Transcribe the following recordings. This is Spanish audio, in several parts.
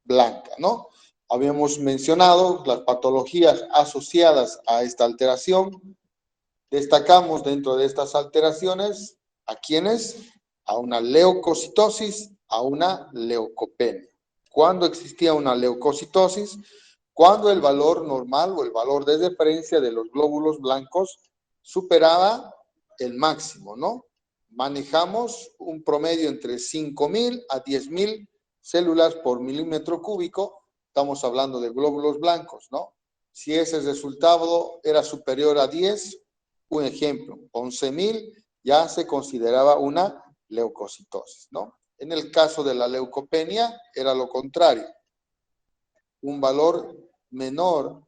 blanca, ¿no? Habíamos mencionado las patologías asociadas a esta alteración. Destacamos dentro de estas alteraciones a quienes, a una leucocitosis, a una leucopenia. ¿Cuándo existía una leucocitosis? Cuando el valor normal o el valor de referencia de los glóbulos blancos superaba el máximo, ¿no? Manejamos un promedio entre 5.000 a 10.000 células por milímetro cúbico. Estamos hablando de glóbulos blancos, ¿no? Si ese resultado era superior a 10, un ejemplo, 11.000, ya se consideraba una leucocitosis, ¿no? En el caso de la leucopenia era lo contrario. Un valor menor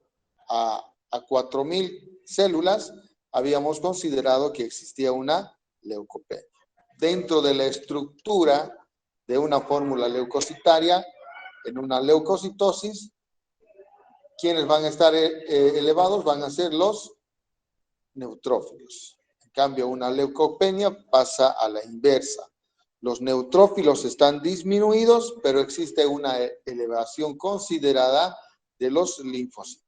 a 4.000 células, habíamos considerado que existía una leucopenia. Dentro de la estructura de una fórmula leucocitaria, en una leucocitosis, quienes van a estar elevados van a ser los neutrófilos. En cambio, una leucopenia pasa a la inversa. Los neutrófilos están disminuidos, pero existe una elevación considerada de los linfocitos.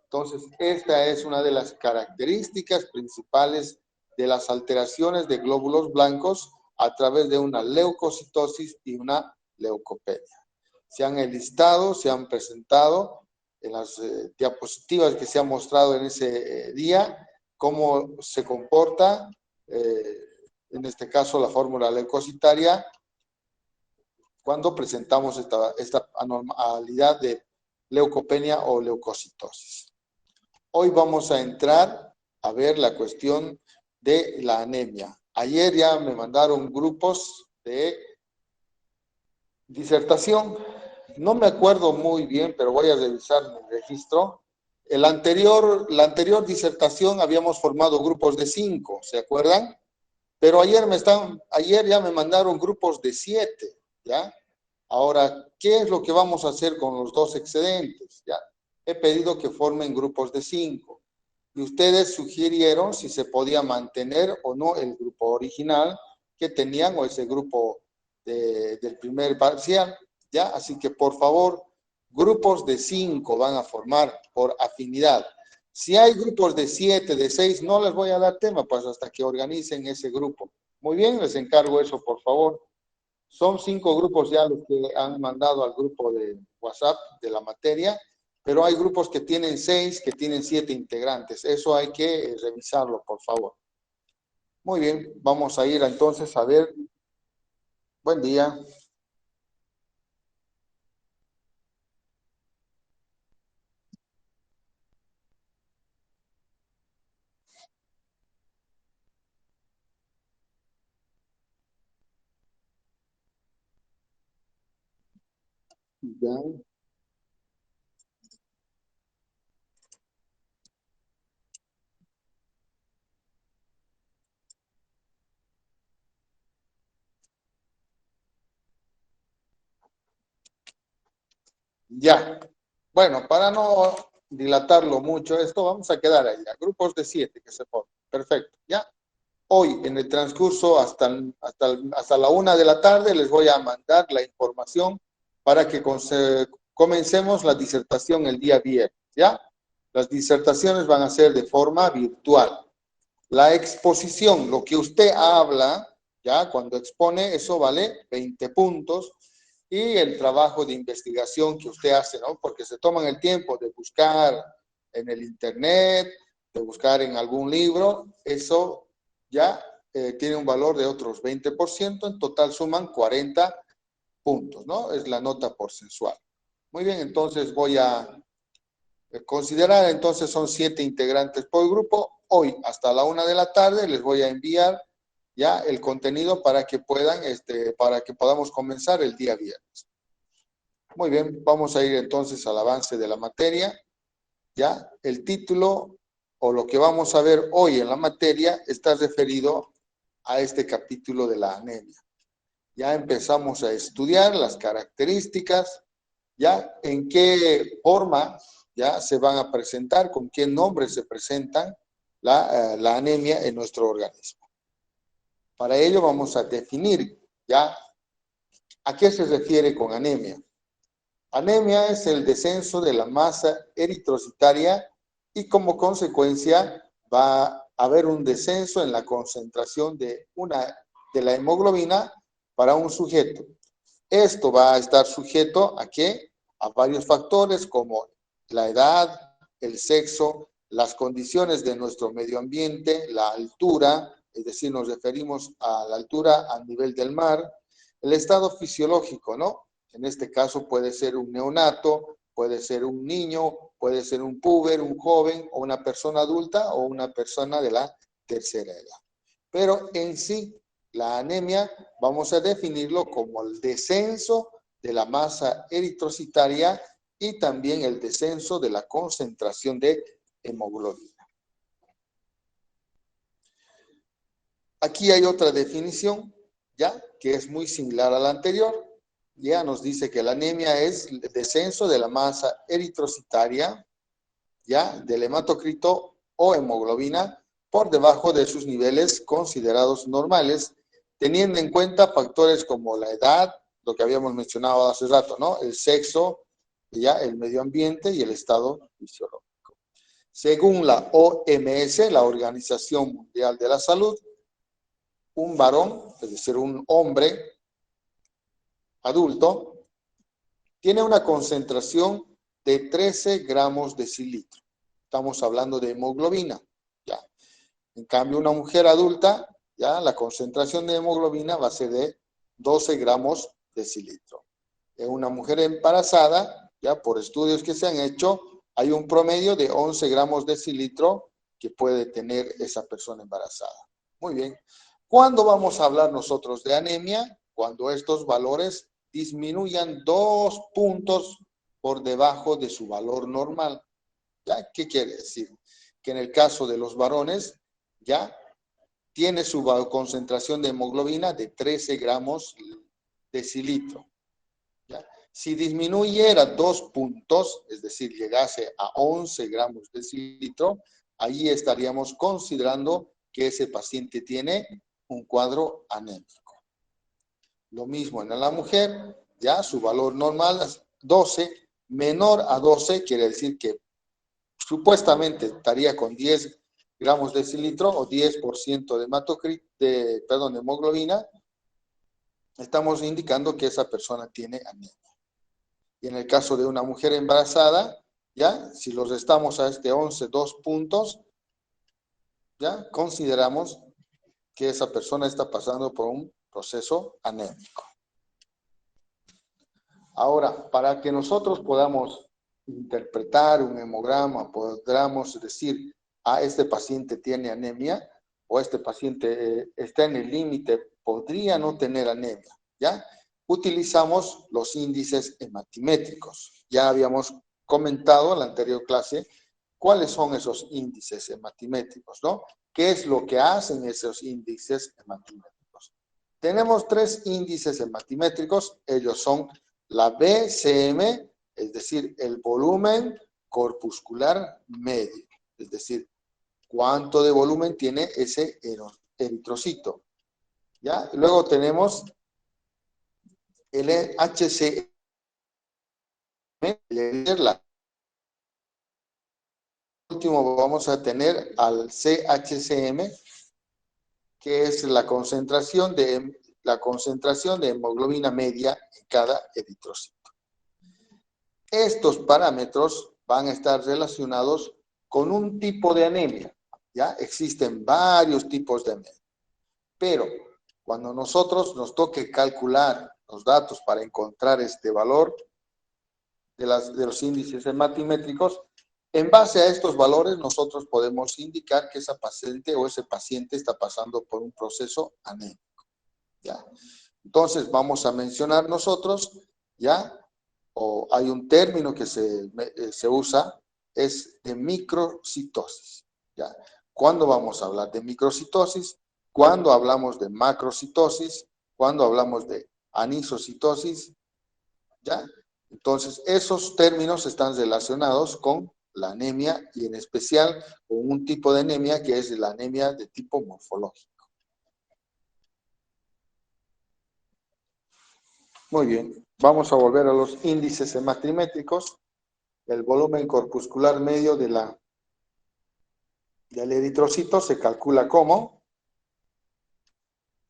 Entonces, esta es una de las características principales de las alteraciones de glóbulos blancos a través de una leucocitosis y una leucopenia. Se han enlistado, se han presentado en las diapositivas que se han mostrado en ese día, cómo se comporta, en este caso, la fórmula leucocitaria, cuando presentamos esta anormalidad de leucopenia o leucocitosis. Hoy vamos a entrar a ver la cuestión de la anemia. Ayer ya me mandaron grupos de disertación. No me acuerdo muy bien, pero voy a revisar mi registro. La anterior disertación habíamos formado grupos de 5, ¿se acuerdan? Pero ayer ya me mandaron grupos de 7, ¿ya? Ahora, ¿qué es lo que vamos a hacer con los 2 excedentes? ¿Ya? He pedido que formen grupos de 5. Y ustedes sugirieron si se podía mantener o no el grupo original que tenían o ese grupo del primer parcial, ¿ya? Así que, por favor, grupos de 5 van a formar por afinidad. Si hay grupos de 7, de 6, no les voy a dar tema, pues hasta que organicen ese grupo. Muy bien, les encargo eso, por favor. Son 5 grupos ya los que han mandado al grupo de WhatsApp de la materia, pero hay grupos que tienen 6, que tienen 7 integrantes. Eso hay que revisarlo, por favor. Muy bien, vamos a ir entonces a ver. Buen día. Ya. Ya. Bueno, para no dilatarlo mucho esto, vamos a quedar ahí. Grupos de 7 que se forman. Perfecto. Ya. Hoy, en el transcurso hasta la 1 de la tarde, les voy a mandar la información para que comencemos la disertación el día viernes, ¿ya? Las disertaciones van a ser de forma virtual. La exposición, lo que usted habla, ¿ya? Cuando expone, eso vale 20 puntos. Y el trabajo de investigación que usted hace, ¿no? Porque se toman el tiempo de buscar en el internet, de buscar en algún libro, eso ya tiene un valor de otros 20%, en total suman 40 puntos, ¿no? Es la nota porcentual. Muy bien, entonces voy a considerar, entonces son 7 integrantes por grupo. Hoy hasta la 1 de la tarde les voy a enviar ya el contenido para que puedan, para que podamos comenzar el día viernes. Muy bien, vamos a ir entonces al avance de la materia. Ya, el título o lo que vamos a ver hoy en la materia está referido a este capítulo de la anemia. Ya empezamos a estudiar las características, ya en qué forma ya se van a presentar, con qué nombre se presentan la anemia en nuestro organismo. Para ello vamos a definir ya a qué se refiere con anemia. Anemia es el descenso de la masa eritrocitaria y como consecuencia va a haber un descenso en la concentración de la hemoglobina para un sujeto. Esto va a estar sujeto ¿a qué? A varios factores como la edad, el sexo, las condiciones de nuestro medio ambiente, la altura, es decir, nos referimos a la altura a nivel del mar, el estado fisiológico, ¿no? En este caso puede ser un neonato, puede ser un niño, puede ser un puber, un joven, o una persona adulta, o una persona de la tercera edad. Pero en sí, la anemia vamos a definirlo como el descenso de la masa eritrocitaria y también el descenso de la concentración de hemoglobina. Aquí hay otra definición, ¿ya? Que es muy similar a la anterior. Ya nos dice que la anemia es el descenso de la masa eritrocitaria, ¿ya? Del hematocrito o hemoglobina por debajo de sus niveles considerados normales, teniendo en cuenta factores como la edad, lo que habíamos mencionado hace rato, ¿no? El sexo, ya el medio ambiente y el estado fisiológico. Según la OMS, la Organización Mundial de la Salud, un varón, es decir, un hombre adulto, tiene una concentración de 13 gramos de decilitro. Estamos hablando de hemoglobina, ya. En cambio, una mujer adulta, ya la concentración de hemoglobina va a ser de 12 gramos de decilitro. En una mujer embarazada, ya por estudios que se han hecho, hay un promedio de 11 gramos de decilitro que puede tener esa persona embarazada. Muy bien. ¿Cuándo vamos a hablar nosotros de anemia? Cuando estos valores disminuyan 2 puntos por debajo de su valor normal. ¿Ya? ¿Qué quiere decir? Que en el caso de los varones, ya tiene su concentración de hemoglobina de 13 gramos de decilitro. ¿Ya? Si disminuyera 2 puntos, es decir, llegase a 11 gramos de decilitro, ahí estaríamos considerando que ese paciente tiene un cuadro anémico. Lo mismo en la mujer, ya su valor normal es 12, menor a 12 quiere decir que supuestamente estaría con 10 gramos de decilitro o 10% de hemoglobina, estamos indicando que esa persona tiene anemia. Y en el caso de una mujer embarazada, ya, si los restamos a este 11, 2 puntos, ya consideramos que esa persona está pasando por un proceso anémico. Ahora, para que nosotros podamos interpretar un hemograma, podamos decir, este paciente tiene anemia o este paciente está en el límite, podría no tener anemia, ¿ya? Utilizamos los índices hematimétricos. Ya habíamos comentado en la anterior clase cuáles son esos índices hematimétricos, ¿no? ¿Qué es lo que hacen esos índices hematimétricos? Tenemos 3 índices hematimétricos, ellos son la BCM, es decir, el volumen corpuscular medio, es decir, cuánto de volumen tiene ese eritrocito. ¿Ya? Luego tenemos el HCM, el último vamos a tener al CHCM, que es la concentración de hemoglobina media en cada eritrocito. Estos parámetros van a estar relacionados con un tipo de anemia. ¿Ya? Existen varios tipos de anemia. Pero cuando nosotros nos toque calcular los datos para encontrar este valor de los índices hematimétricos, en base a estos valores nosotros podemos indicar que esa paciente o ese paciente está pasando por un proceso anémico. ¿Ya? Entonces vamos a mencionar nosotros, ¿ya? O hay un término que se usa, es de microcitosis. ¿Ya? ¿Cuándo vamos a hablar de microcitosis? ¿Cuándo hablamos de macrocitosis? ¿Cuándo hablamos de anisocitosis? ¿Ya? Entonces, esos términos están relacionados con la anemia y en especial con un tipo de anemia que es la anemia de tipo morfológico. Muy bien. Vamos a volver a los índices hematimétricos. El volumen corpuscular medio del eritrocito se calcula como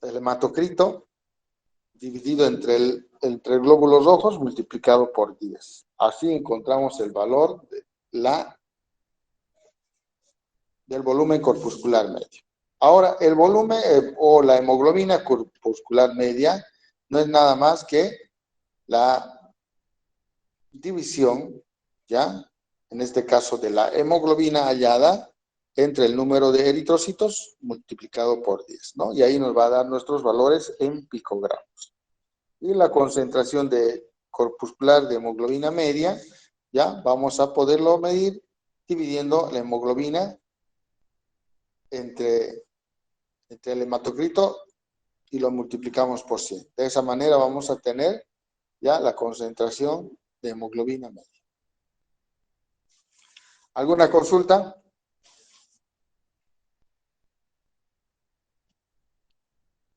el hematocrito dividido entre glóbulos rojos multiplicado por 10. Así encontramos el valor del volumen corpuscular medio. Ahora, el volumen o la hemoglobina corpuscular media no es nada más que la división, ¿ya? En este caso de la hemoglobina hallada entre el número de eritrocitos multiplicado por 10, ¿no? Y ahí nos va a dar nuestros valores en picogramos. Y la concentración corpuscular de hemoglobina media, ¿ya? Vamos a poderlo medir dividiendo la hemoglobina entre el hematocrito y lo multiplicamos por 100. De esa manera vamos a tener ya la concentración de hemoglobina media. ¿Alguna consulta?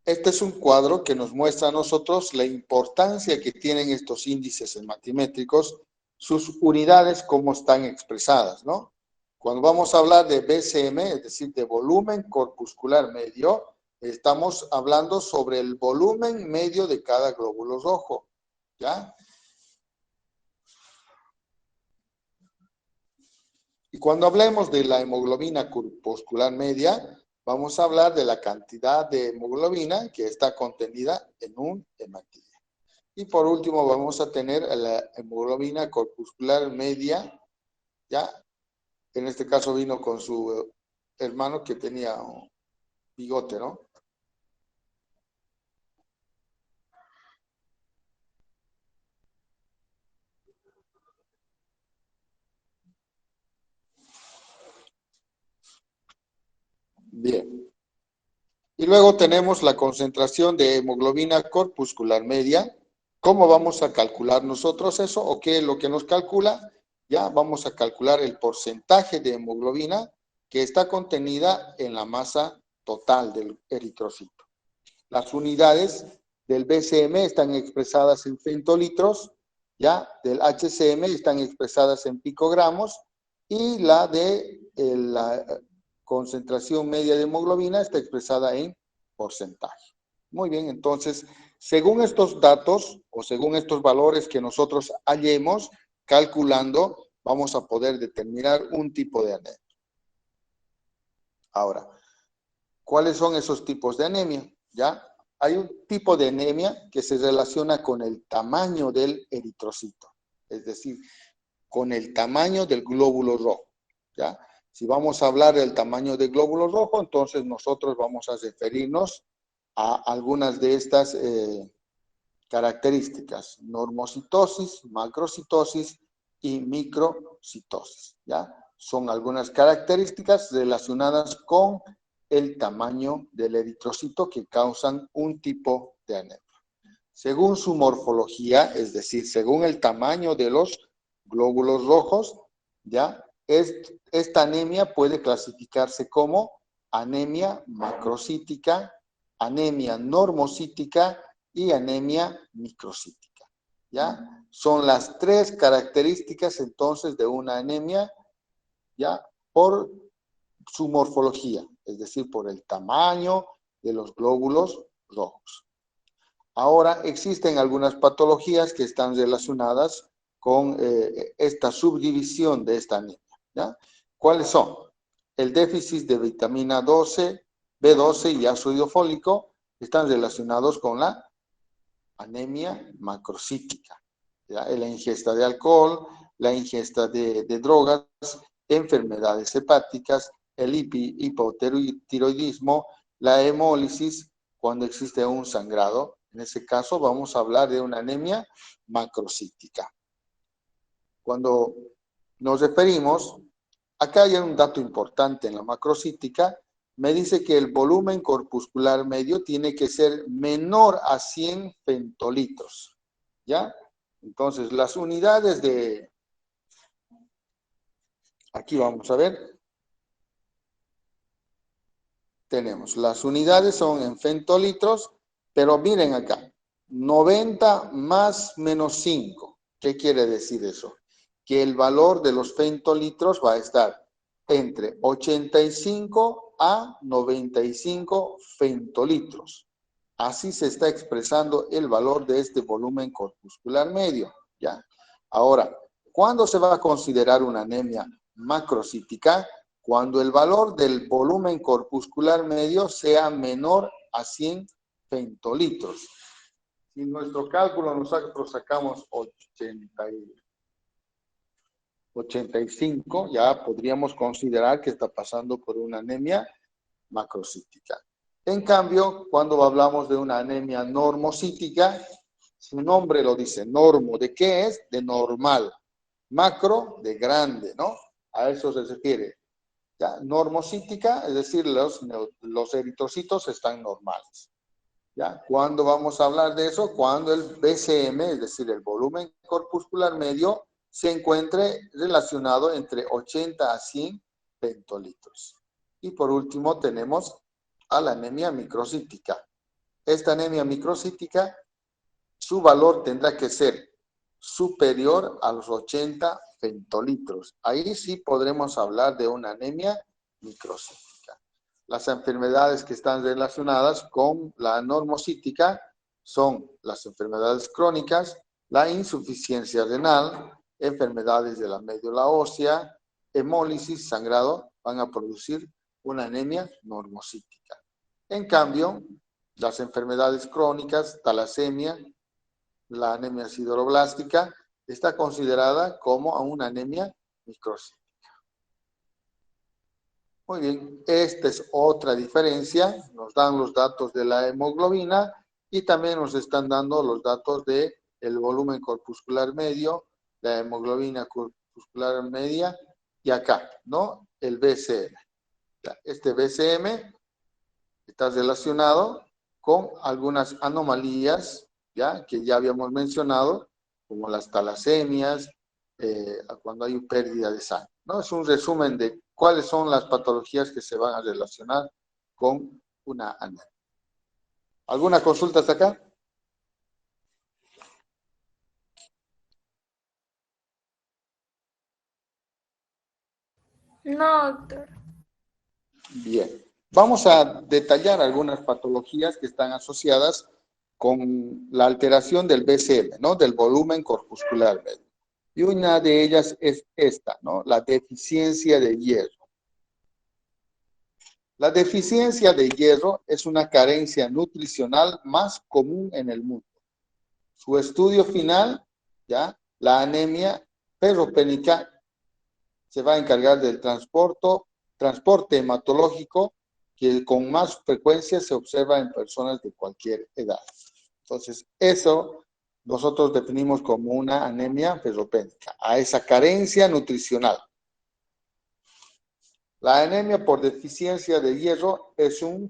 Este es un cuadro que nos muestra a nosotros la importancia que tienen estos índices hematimétricos, sus unidades, cómo están expresadas, ¿no? Cuando vamos a hablar de BCM, es decir, de volumen corpuscular medio, estamos hablando sobre el volumen medio de cada glóbulo rojo, ¿ya? Y cuando hablemos de la hemoglobina corpuscular media, vamos a hablar de la cantidad de hemoglobina que está contenida en un hematídeo. Y por último vamos a tener la hemoglobina corpuscular media, ¿ya? En este caso vino con su hermano que tenía un bigote, ¿no? Bien. Y luego tenemos la concentración de hemoglobina corpuscular media. ¿Cómo vamos a calcular nosotros eso? ¿O qué es lo que nos calcula? Ya vamos a calcular el porcentaje de hemoglobina que está contenida en la masa total del eritrocito. Las unidades del BCM están expresadas en femtolitros, ya del HCM están expresadas en picogramos y la de la concentración media de hemoglobina está expresada en porcentaje. Muy bien, entonces, según estos datos o según estos valores que nosotros hallemos calculando, vamos a poder determinar un tipo de anemia. Ahora, ¿cuáles son esos tipos de anemia? ¿Ya? Hay un tipo de anemia que se relaciona con el tamaño del eritrocito, es decir, con el tamaño del glóbulo rojo, ¿ya? Si vamos a hablar del tamaño del glóbulo rojo, entonces nosotros vamos a referirnos a algunas de estas características: normocitosis, macrocitosis y microcitosis, ¿ya? Son algunas características relacionadas con el tamaño del eritrocito que causan un tipo de anemia. Según su morfología, es decir, según el tamaño de los glóbulos rojos, ¿ya? Esta anemia puede clasificarse como anemia macrocítica, anemia normocítica y anemia microcítica, ¿ya? Son las tres características entonces de una anemia, ¿ya? Por su morfología, es decir, por el tamaño de los glóbulos rojos. Ahora, existen algunas patologías que están relacionadas con esta subdivisión de esta anemia, ¿ya? ¿Cuáles son? El déficit de vitamina 12, B12 y ácido fólico están relacionados con la anemia macrocítica, ¿ya? La ingesta de alcohol, la ingesta de drogas, enfermedades hepáticas, el hipotiroidismo, la hemólisis, cuando existe un sangrado. En ese caso vamos a hablar de una anemia macrocítica. Cuando nos referimos, acá hay un dato importante en la macrocítica, me dice que el volumen corpuscular medio tiene que ser menor a 100 femtolitros, ¿ya? Entonces, las unidades de... Aquí vamos a ver. Tenemos, las unidades son en femtolitros, pero miren acá, 90 más menos 5. ¿Qué quiere decir eso? Que el valor de los femtolitros va a estar entre 85 a 95 femtolitros. Así se está expresando el valor de este volumen corpuscular medio, ¿ya? Ahora, ¿cuándo se va a considerar una anemia macrocítica? Cuando el valor del volumen corpuscular medio sea menor a 100 femtolitros. Si nuestro cálculo nosotros sacamos 85, ya podríamos considerar que está pasando por una anemia macrocítica. En cambio, cuando hablamos de una anemia normocítica, su nombre lo dice, normo, ¿de qué es? De normal. Macro, de grande, ¿no? A eso se refiere. ¿Ya? Normocítica, es decir, los eritrocitos están normales. ¿Ya? ¿Cuándo vamos a hablar de eso? Cuando el BCM, es decir, el volumen corpuscular medio, se encuentre relacionado entre 80 a 100 femtolitros. Y por último tenemos a la anemia microcítica. Esta anemia microcítica, su valor tendrá que ser superior a los 80 femtolitros. Ahí sí podremos hablar de una anemia microcítica. Las enfermedades que están relacionadas con la normocítica son las enfermedades crónicas, la insuficiencia renal, enfermedades de la médula ósea, hemólisis, sangrado, van a producir una anemia normocítica. En cambio, las enfermedades crónicas, talasemia, la anemia sideroblástica, está considerada como una anemia microcítica. Muy bien, esta es otra diferencia. Nos dan los datos de la hemoglobina y también nos están dando los datos del volumen corpuscular medio, la hemoglobina corpuscular media y acá, ¿no? El BCM. Este BCM está relacionado con algunas anomalías, ¿ya? Que ya habíamos mencionado, como las talasemias, cuando hay pérdida de sangre, ¿no? Es un resumen de cuáles son las patologías que se van a relacionar con una anemia. ¿Alguna consulta hasta acá? No, doctor. Bien. Vamos a detallar algunas patologías que están asociadas con la alteración del BCM, ¿no? Del volumen corpuscular medio. Y una de ellas es esta, ¿no? La deficiencia de hierro. La deficiencia de hierro es una carencia nutricional más común en el mundo. Su estudio final, ¿ya? La anemia ferropénica se va a encargar del transporte hematológico que con más frecuencia se observa en personas de cualquier edad. Entonces, eso nosotros definimos como una anemia ferropénica, a esa carencia nutricional. La anemia por deficiencia de hierro es muy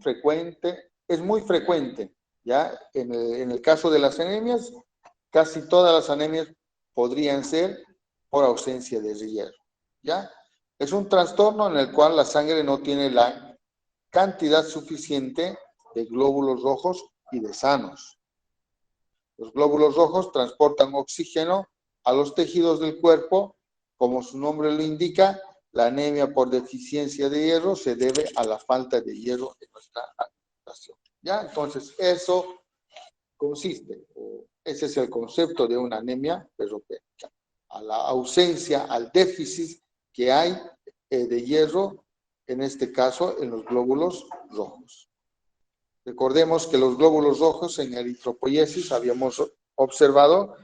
frecuente, ¿ya? En el caso de las anemias, casi todas las anemias podrían ser por ausencia de hierro, ¿ya? Es un trastorno en el cual la sangre no tiene la cantidad suficiente de glóbulos rojos y de sanos. Los glóbulos rojos transportan oxígeno a los tejidos del cuerpo. Como su nombre lo indica, la anemia por deficiencia de hierro se debe a la falta de hierro en nuestra alimentación. ¿Ya? Entonces, eso consiste, ese es el concepto de una anemia ferropénica, a la ausencia, al déficit que hay de hierro, en este caso en los glóbulos rojos. Recordemos que los glóbulos rojos en eritropoiesis, habíamos observado,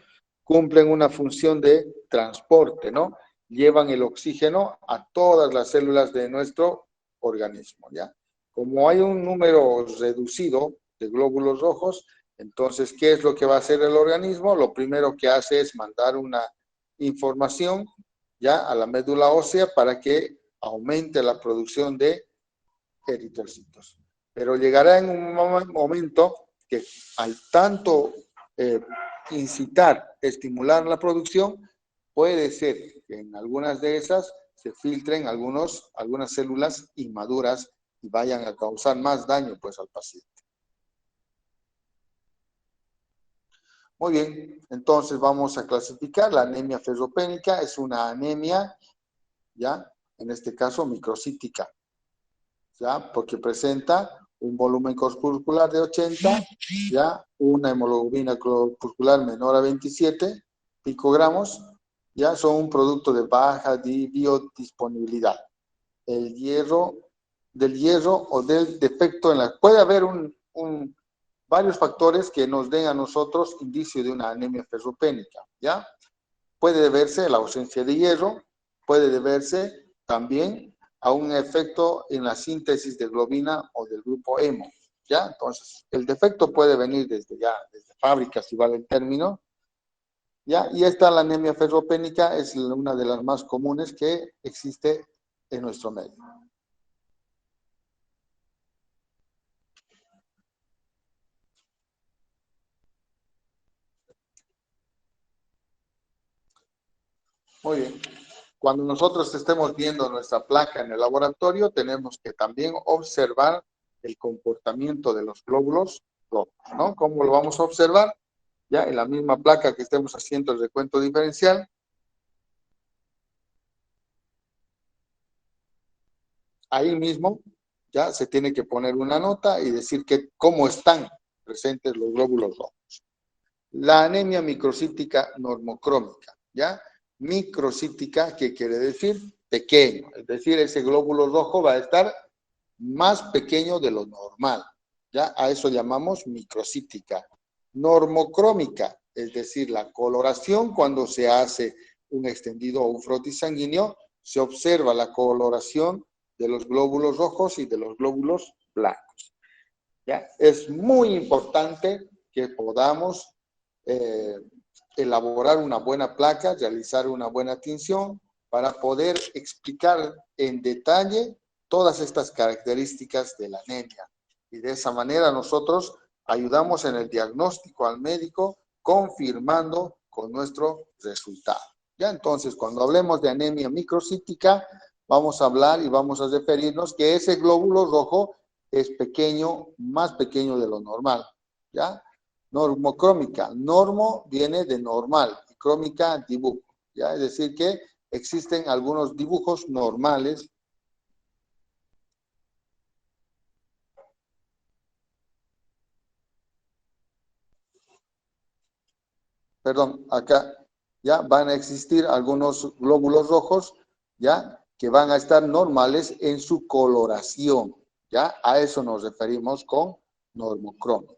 cumplen una función de transporte, ¿no? Llevan el oxígeno a todas las células de nuestro organismo, ¿ya? Como hay un número reducido de glóbulos rojos, entonces, ¿qué es lo que va a hacer el organismo? Lo primero que hace es mandar una información, ¿ya? A la médula ósea para que aumente la producción de eritrocitos. Pero llegará en un momento que al tanto incitar, estimular la producción, puede ser que en algunas de esas se filtren algunas células inmaduras y vayan a causar más daño pues al paciente. Muy bien, entonces vamos a clasificar. La anemia ferropénica es una anemia, ya, en este caso microcítica, ya, porque presenta un volumen corpuscular de 80, ya, una hemoglobina corpuscular menor a 27 picogramos, ya, son un producto de baja biodisponibilidad. El hierro, del hierro o del defecto en la... Puede haber varios factores que nos den a nosotros indicio de una anemia ferropénica, ¿ya? Puede deberse a la ausencia de hierro, puede deberse también a un efecto en la síntesis de globina o del grupo hemo, ¿ya? Entonces, el defecto puede venir desde fábrica, si vale el término, ¿ya? Y esta, la anemia ferropénica, es una de las más comunes que existe en nuestro medio. Muy bien. Cuando nosotros estemos viendo nuestra placa en el laboratorio, tenemos que también observar el comportamiento de los glóbulos rojos, ¿no? ¿Cómo lo vamos a observar? Ya en la misma placa que estemos haciendo el recuento diferencial, ahí mismo ya se tiene que poner una nota y decir que cómo están presentes los glóbulos rojos. La anemia microcítica normocrómica, ¿ya? Microcítica, ¿qué quiere decir? Pequeño, es decir, ese glóbulo rojo va a estar más pequeño de lo normal, ¿ya? A eso llamamos microcítica. Normocrómica, es decir, la coloración cuando se hace un extendido o un frotis sanguíneo, se observa la coloración de los glóbulos rojos y de los glóbulos blancos, ¿ya? Es muy importante que podamos elaborar una buena placa, realizar una buena tinción para poder explicar en detalle todas estas características de la anemia. Y de esa manera nosotros ayudamos en el diagnóstico al médico confirmando con nuestro resultado. Ya entonces, cuando hablemos de anemia microcítica, vamos a hablar y vamos a referirnos que ese glóbulo rojo es pequeño, más pequeño de lo normal, ¿ya? Normocrómica. Normo viene de normal, y crómica, dibujo, ¿ya? Es decir que existen algunos dibujos normales. Perdón, acá ya van a existir algunos glóbulos rojos, ya, que van a estar normales en su coloración, ya, a eso nos referimos con normocrómica.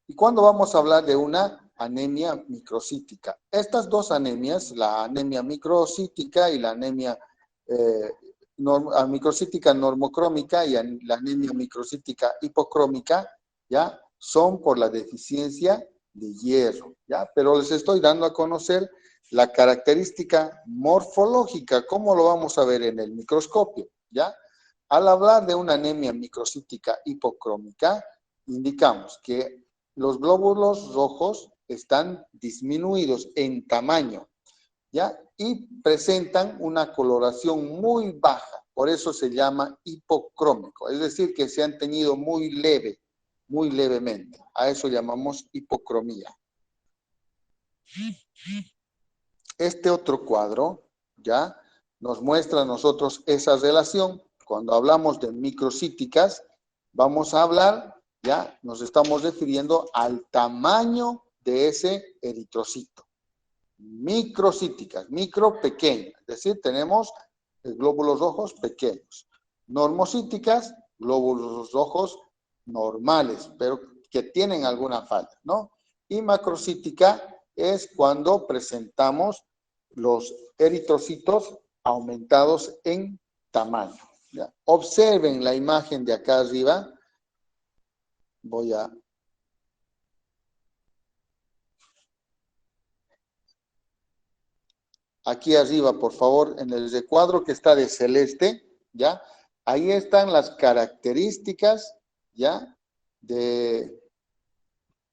¿Y cuándo vamos a hablar de una anemia microcítica? Estas dos anemias, la anemia microcítica y la anemia microcítica normocrómica y la anemia microcítica hipocrómica, ya, son por la deficiencia de hierro, ¿ya? Pero les estoy dando a conocer la característica morfológica, ¿cómo lo vamos a ver en el microscopio? ¿Ya? Al hablar de una anemia microcítica hipocrómica, indicamos que los glóbulos rojos están disminuidos en tamaño, ¿ya? Y presentan una coloración muy baja, por eso se llama hipocrómico, es decir, que se han tenido muy levemente. A eso llamamos hipocromía. Este otro cuadro, ¿ya? Nos muestra a nosotros esa relación. Cuando hablamos de microcíticas, vamos a hablar, ya, nos estamos refiriendo al tamaño de ese eritrocito. Microcíticas, micro pequeño, es decir, tenemos glóbulos rojos pequeños. Normocíticas, glóbulos rojos normales, pero que tienen alguna falla, ¿no? Y macrocítica es cuando presentamos los eritrocitos aumentados en tamaño, ¿ya? Observen la imagen de acá arriba. Voy a... Aquí arriba, por favor, en el recuadro que está de celeste, ¿ya? Ahí están las características, ¿ya? De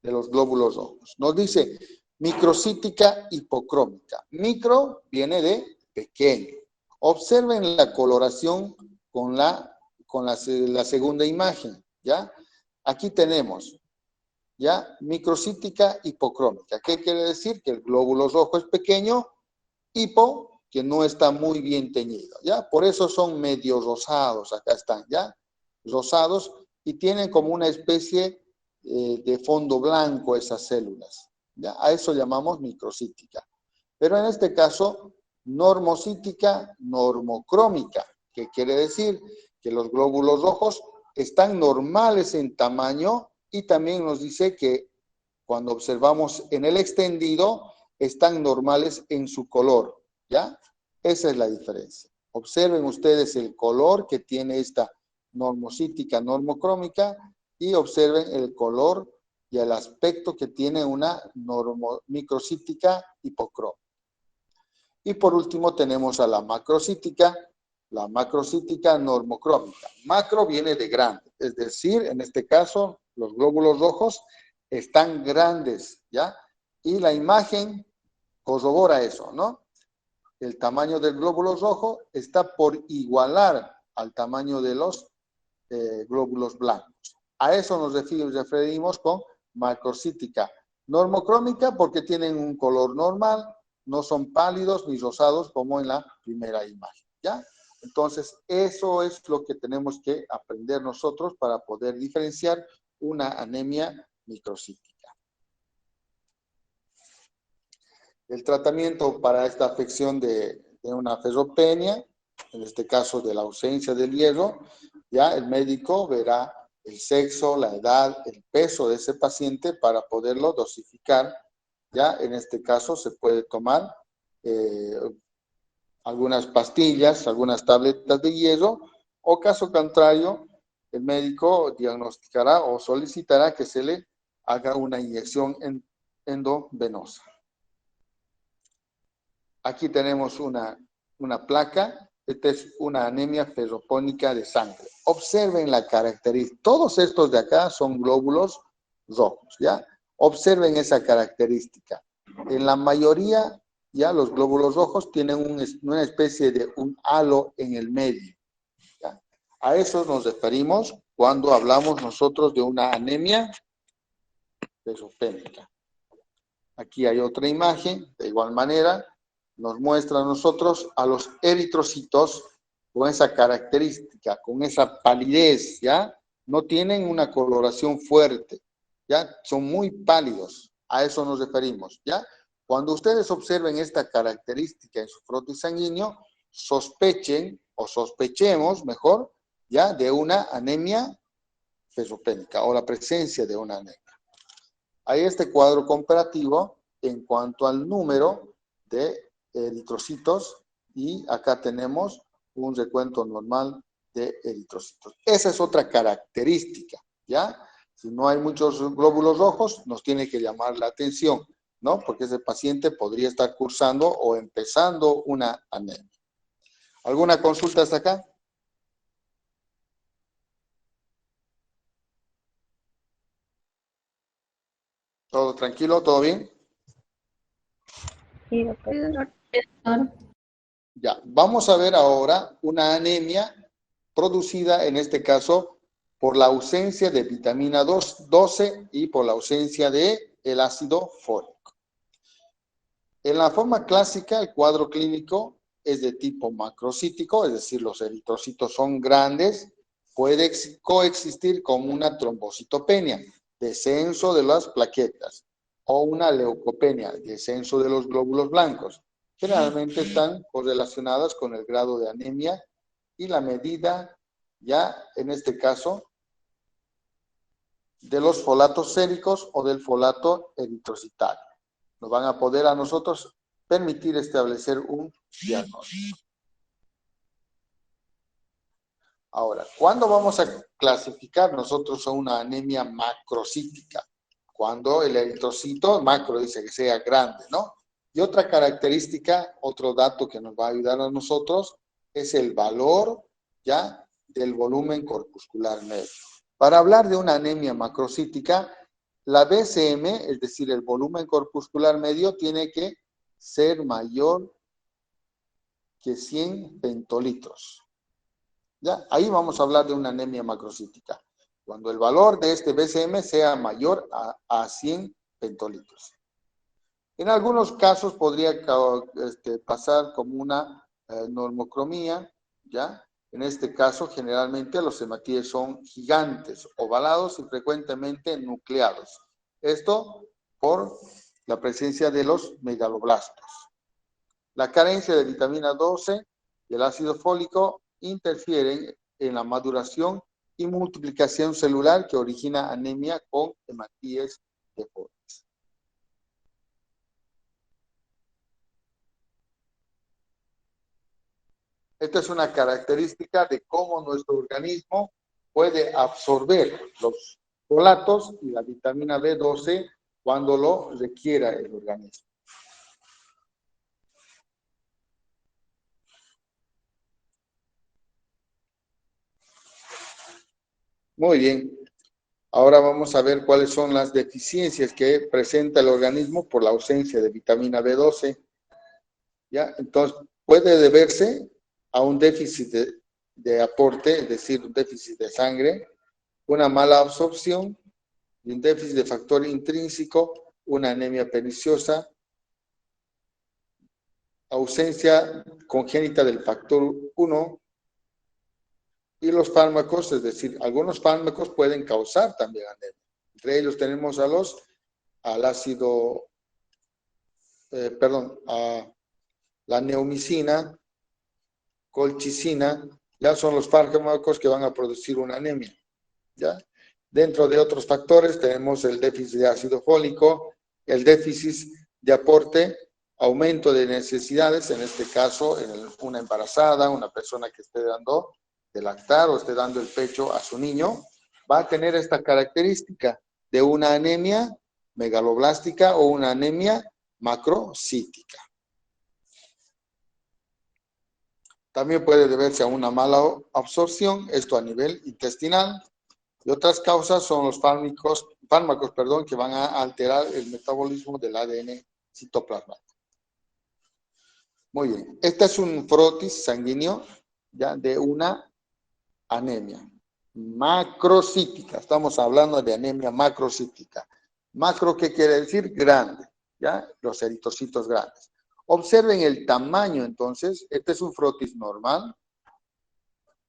los glóbulos rojos. Nos dice microcítica hipocrómica. Micro viene de pequeño. Observen la coloración con la segunda imagen, ¿ya? Aquí tenemos ya, microcítica hipocrómica. ¿Qué quiere decir? Que el glóbulo rojo es pequeño, hipo, que no está muy bien teñido, ¿ya? Por eso son medio rosados, acá están, ¿ya? Rosados, y tienen como una especie de fondo blanco esas células, ¿ya? A eso llamamos microcítica. Pero en este caso, normocítica, normocrómica, que quiere decir que los glóbulos rojos están normales en tamaño y también nos dice que cuando observamos en el extendido, están normales en su color, ¿ya? Esa es la diferencia. Observen ustedes el color que tiene esta normocítica, normocrómica, y observen el color y el aspecto que tiene una microcítica hipocrómica. Y por último tenemos a la macrocítica normocrómica. Macro viene de grande, es decir, en este caso, los glóbulos rojos están grandes, ¿ya? Y la imagen corrobora eso, ¿no? El tamaño del glóbulo rojo está por igualar al tamaño de los glóbulos blancos. A eso nos referimos con macrocítica normocrómica porque tienen un color normal, no son pálidos ni rosados como en la primera imagen, ¿ya? Entonces, eso es lo que tenemos que aprender nosotros para poder diferenciar una anemia microcítica. El tratamiento para esta afección de una ferropenia, en este caso de la ausencia del hierro, ya el médico verá el sexo, la edad, el peso de ese paciente para poderlo dosificar. Ya en este caso se puede tomar algunas pastillas, algunas tabletas de hierro, o caso contrario, el médico diagnosticará o solicitará que se le haga una inyección endovenosa. Aquí tenemos una placa. Esta es una anemia ferropónica de sangre. Observen la característica. Todos estos de acá son glóbulos rojos, ¿ya? Observen esa característica. En la mayoría, ya los glóbulos rojos tienen una especie de un halo en el medio, ¿ya? A eso nos referimos cuando hablamos nosotros de una anemia ferropénica. Aquí hay otra imagen, de igual manera, nos muestra a nosotros a los eritrocitos con esa característica, con esa palidez, ¿ya? No tienen una coloración fuerte, ¿ya? Son muy pálidos, a eso nos referimos, ¿ya? Cuando ustedes observen esta característica en su frotis sanguíneo, sospechen o sospechemos, mejor, ¿ya? De una anemia ferropénica o la presencia de una anemia. Hay este cuadro comparativo en cuanto al número de eritrocitos y acá tenemos un recuento normal de eritrocitos. Esa es otra característica, ¿ya? Si no hay muchos glóbulos rojos, nos tiene que llamar la atención, ¿no? Porque ese paciente podría estar cursando o empezando una anemia. ¿Alguna consulta hasta acá? ¿Todo tranquilo? ¿Todo bien? Sí, doctor. Ya, vamos a ver ahora una anemia producida en este caso por la ausencia de vitamina 12 y por la ausencia de el ácido fólico. En la forma clásica, el cuadro clínico es de tipo macrocítico, es decir, los eritrocitos son grandes, puede coexistir con una trombocitopenia, descenso de las plaquetas, o una leucopenia, descenso de los glóbulos blancos. Generalmente están correlacionadas con el grado de anemia y la medida, ya en este caso, de los folatos séricos o del folato eritrocitario. Nos van a poder a nosotros permitir establecer un diagnóstico. Ahora, ¿cuándo vamos a clasificar nosotros a una anemia macrocítica? Cuando el eritrocito macro dice que sea grande, ¿no? Y otra característica, otro dato que nos va a ayudar a nosotros es el valor ya del volumen corpuscular medio. Para hablar de una anemia macrocítica, la BCM, es decir, el volumen corpuscular medio, tiene que ser mayor que 100 pentolitros. ¿Ya? Ahí vamos a hablar de una anemia macrocítica. cuando el valor de este BCM sea mayor a 100 pentolitros. En algunos casos podría pasar como una normocromía, ¿ya? En este caso, generalmente los hematíes son gigantes, ovalados y frecuentemente nucleados. Esto por la presencia de los megaloblastos. La carencia de vitamina 12 y el ácido fólico interfieren en la maduración y multiplicación celular que origina anemia con hematíes deformes. Esta es una característica de cómo nuestro organismo puede absorber los folatos y la vitamina B12 cuando lo requiera el organismo. Muy bien. Ahora vamos a ver cuáles son las deficiencias que presenta el organismo por la ausencia de vitamina B12. ¿Ya? Entonces, puede deberse a un déficit de aporte, es decir, un déficit de sangre, una mala absorción y un déficit de factor intrínseco, una anemia perniciosa, ausencia congénita del factor 1 y los fármacos, es decir, algunos fármacos pueden causar también anemia. Entre ellos tenemos al ácido, a la neomicina, colchicina, ya son los fármacos que van a producir una anemia, ¿ya? Dentro de otros factores tenemos el déficit de ácido fólico, el déficit de aporte, aumento de necesidades, en este caso, en una embarazada, una persona que esté dando de lactar o esté dando el pecho a su niño, va a tener esta característica de una anemia megaloblástica o una anemia macrocítica. También puede deberse a una mala absorción, esto a nivel intestinal, y otras causas son los fármacos, que van a alterar el metabolismo del ADN citoplasmático. Muy bien, este es un frotis sanguíneo ya de una anemia macrocítica. Estamos hablando de anemia macrocítica. Macro, ¿qué quiere decir? Grande, ¿ya? Los eritrocitos grandes. Observen el tamaño, entonces, este es un frotis normal.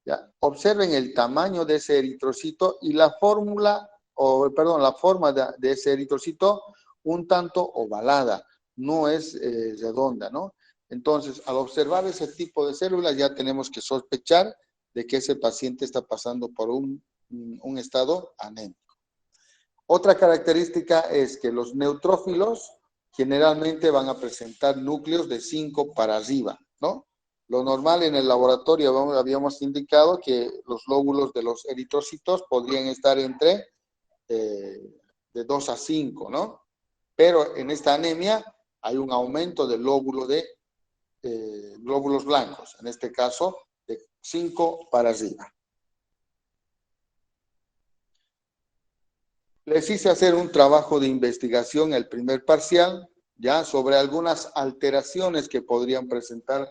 ¿Ya? Observen el tamaño de ese eritrocito y la la forma de ese eritrocito un tanto ovalada, no es redonda, ¿no? Entonces, al observar ese tipo de células ya tenemos que sospechar de que ese paciente está pasando por un estado anémico. Otra característica es que los neutrófilos generalmente van a presentar núcleos de 5 para arriba, ¿no? Lo normal en el laboratorio habíamos indicado que los lóbulos de los eritrocitos podrían estar entre de 2 a 5, ¿no? Pero en esta anemia hay un aumento del lóbulo de glóbulos blancos, en este caso de 5 para arriba. Les hice hacer un trabajo de investigación, el primer parcial, ya sobre algunas alteraciones que podrían presentar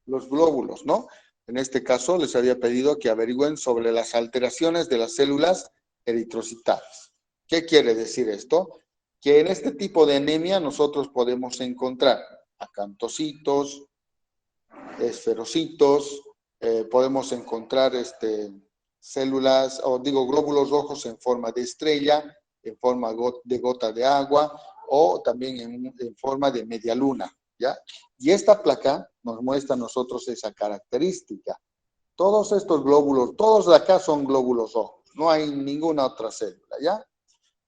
los glóbulos, ¿no? En este caso les había pedido que averigüen sobre las alteraciones de las células eritrocitales. ¿Qué quiere decir esto? Que en este tipo de anemia nosotros podemos encontrar acantocitos, esferocitos, podemos encontrar células, glóbulos rojos en forma de estrella, en forma de gota de agua o también en forma de media luna, ¿ya? Y esta placa nos muestra a nosotros esa característica. Todos estos glóbulos, todos de acá son glóbulos rojos, no hay ninguna otra célula, ¿ya?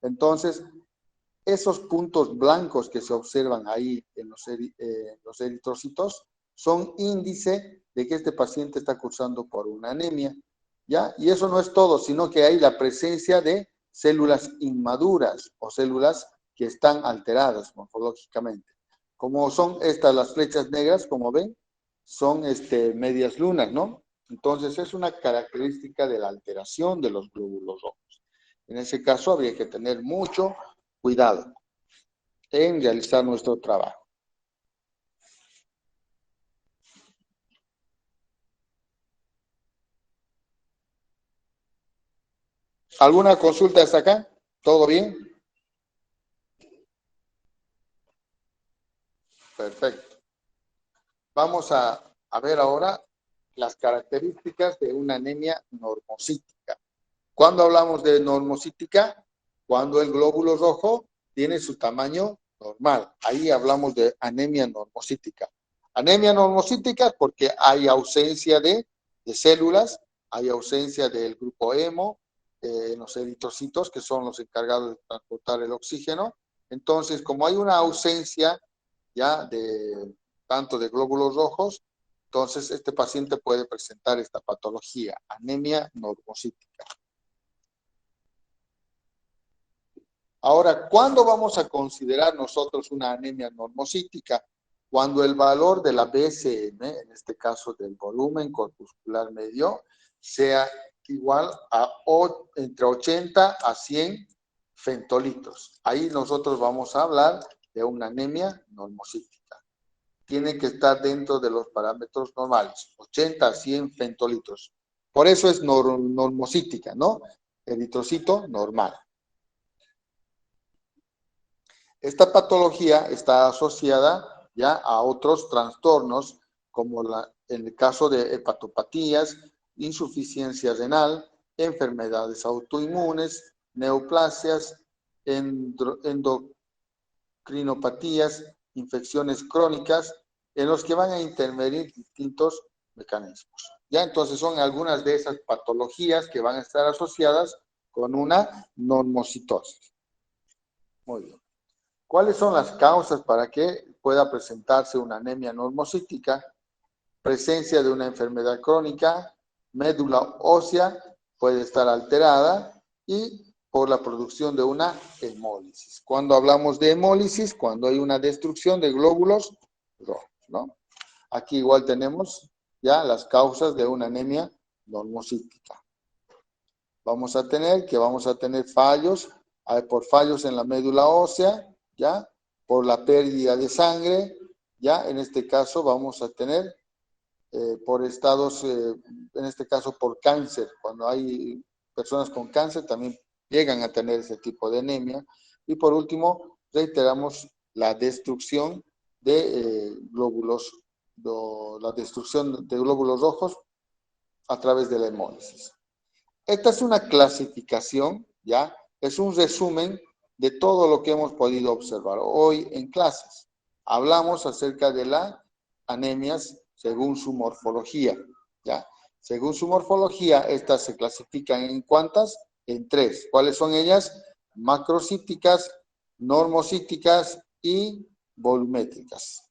Entonces, esos puntos blancos que se observan ahí en los eritrocitos son índice de que este paciente está cursando por una anemia, ¿ya? Y eso no es todo, sino que hay la presencia de células inmaduras o células que están alteradas morfológicamente. Como son estas las flechas negras, como ven, son medias lunas, ¿no? Entonces es una característica de la alteración de los glóbulos rojos. En ese caso habría que tener mucho cuidado en realizar nuestro trabajo. ¿Alguna consulta hasta acá? ¿Todo bien? Perfecto. Vamos a ver ahora las características de una anemia normocítica. ¿Cuándo hablamos de normocítica? Cuando el glóbulo rojo tiene su tamaño normal. Ahí hablamos de anemia normocítica. Anemia normocítica porque hay ausencia de células, hay ausencia del grupo hemo, los eritrocitos, que son los encargados de transportar el oxígeno. Entonces, como hay una ausencia ya de tanto de glóbulos rojos, entonces este paciente puede presentar esta patología, anemia normocítica. Ahora, ¿cuándo vamos a considerar nosotros una anemia normocítica? Cuando el valor de la BCM, en este caso del volumen corpuscular medio, sea igual a entre 80 a 100 fentolitros. Ahí nosotros vamos a hablar de una anemia normocítica. Tiene que estar dentro de los parámetros normales, 80 a 100 fentolitros. Por eso es normocítica, ¿no? Eritrocito normal. Esta patología está asociada ya a otros trastornos, como en el caso de hepatopatías, insuficiencia renal, enfermedades autoinmunes, neoplasias, endocrinopatías, infecciones crónicas, en los que van a intervenir distintos mecanismos. Ya entonces son algunas de esas patologías que van a estar asociadas con una normocitosis. Muy bien. ¿Cuáles son las causas para que pueda presentarse una anemia normocítica? Presencia de una enfermedad crónica, médula ósea puede estar alterada y por la producción de una hemólisis. Cuando hablamos de hemólisis, cuando hay una destrucción de glóbulos rojos, ¿no? Aquí igual tenemos ya las causas de una anemia normocítica. Vamos a tener fallos, por fallos en la médula ósea, ¿ya? Por la pérdida de sangre, ¿ya? En este caso vamos a tener por estados, en este caso por cáncer. Cuando hay personas con cáncer también llegan a tener ese tipo de anemia. Y por último, reiteramos la destrucción de glóbulos, la destrucción de glóbulos rojos a través de la hemólisis. Esta es una clasificación, ¿ya? Es un resumen de todo lo que hemos podido observar hoy en clases. Hablamos acerca de las anemias según su morfología, ¿ya? Según su morfología, estas se clasifican en ¿cuántas? En tres. ¿Cuáles son ellas? Macrocíticas, normocíticas y volumétricas.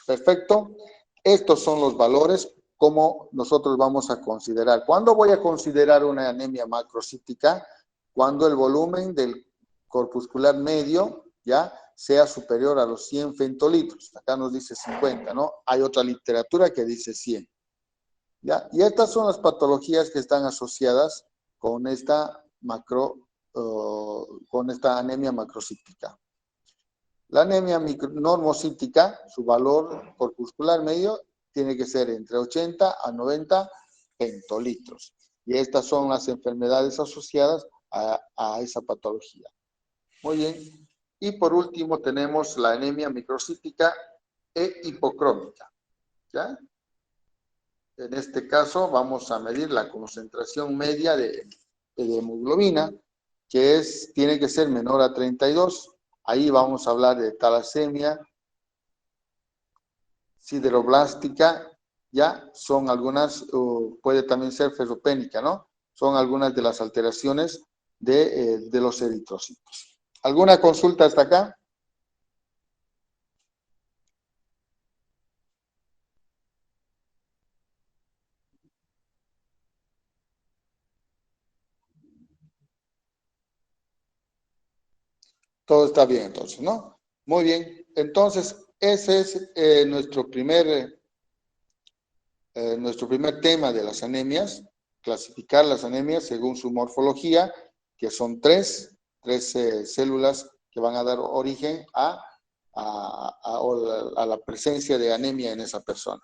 Perfecto. Estos son los valores como nosotros vamos a considerar. ¿Cuándo voy a considerar una anemia macrocítica? Cuando el volumen del corpuscular medio ya sea superior a los 100 fentolitros. Acá nos dice 50, ¿no? Hay otra literatura que dice 100. ¿Ya? Y estas son las patologías que están asociadas con esta anemia macrocítica. La anemia normocítica, su valor corpuscular medio tiene que ser entre 80 a 90 pentolitros. Y estas son las enfermedades asociadas a esa patología. Muy bien. Y por último tenemos la anemia microcítica e hipocrómica. ¿Ya? En este caso vamos a medir la concentración media de hemoglobina, que tiene que ser menor a 32. Ahí vamos a hablar de talasemia, sideroblástica, ya son algunas, puede también ser ferropénica, ¿no? Son algunas de las alteraciones de los eritrocitos. ¿Alguna consulta hasta acá? Todo está bien entonces, ¿no? Muy bien. Entonces, ese es nuestro primer tema de las anemias, clasificar las anemias según su morfología, que son tres células que van a dar origen a la presencia de anemia en esa persona.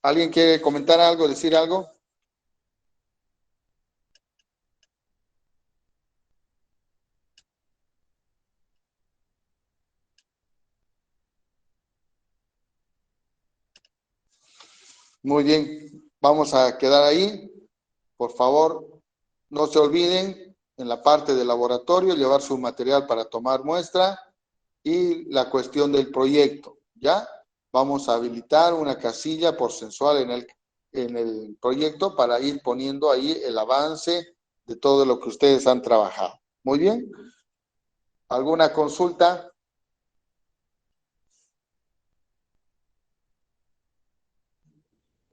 ¿Alguien quiere comentar algo, decir algo? Muy bien, vamos a quedar ahí. Por favor, no se olviden en la parte del laboratorio llevar su material para tomar muestra y la cuestión del proyecto, ¿ya? Vamos a habilitar una casilla porcentual en el proyecto para ir poniendo ahí el avance de todo lo que ustedes han trabajado. Muy bien. ¿Alguna consulta?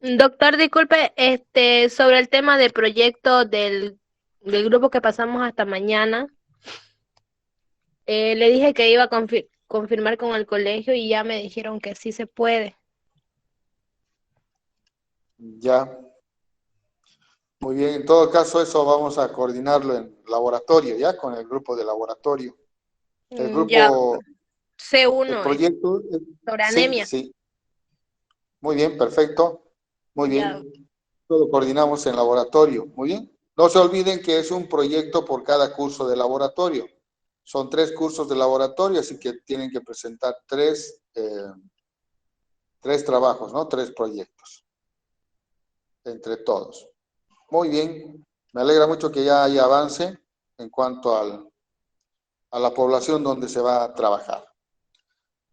Doctor, disculpe, sobre el tema del proyecto del grupo que pasamos hasta mañana, le dije que iba a confirmar con el colegio y ya me dijeron que sí se puede. Ya. Muy bien, en todo caso eso vamos a coordinarlo en laboratorio, ¿ya? Con el grupo de laboratorio. El Ya, grupo, el C1 es proyecto, sobre sí, anemia. sí. Muy bien, perfecto. Muy Ya, bien. Todo coordinamos en laboratorio. Muy bien. No se olviden que es un proyecto por cada curso de laboratorio. Son 3 cursos de laboratorio, así que tienen que presentar 3 trabajos, ¿no? 3 proyectos entre todos. Muy bien. Me alegra mucho que ya haya avance en cuanto a la población donde se va a trabajar.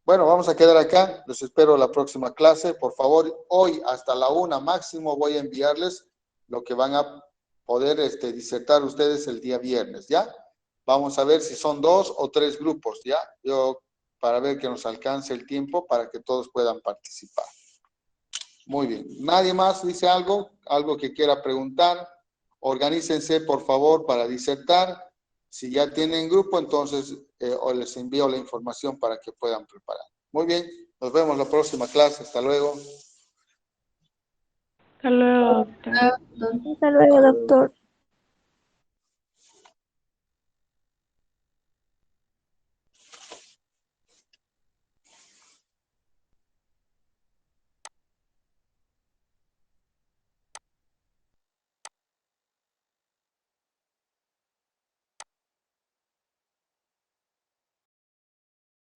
Bueno, vamos a quedar acá. Los espero la próxima clase. Por favor, hoy hasta la 1 máximo voy a enviarles lo que van a poder disertar ustedes el día viernes, ¿ya? Vamos a ver si son 2 o 3 grupos, ¿ya? Yo, para ver que nos alcance el tiempo para que todos puedan participar. Muy bien. ¿Nadie más dice algo? ¿Algo que quiera preguntar? Organícense, por favor, para disertar. Si ya tienen grupo, entonces os les envío la información para que puedan preparar. Muy bien. Nos vemos la próxima clase. Hasta luego. Hasta luego, doctor. hasta luego, doctor.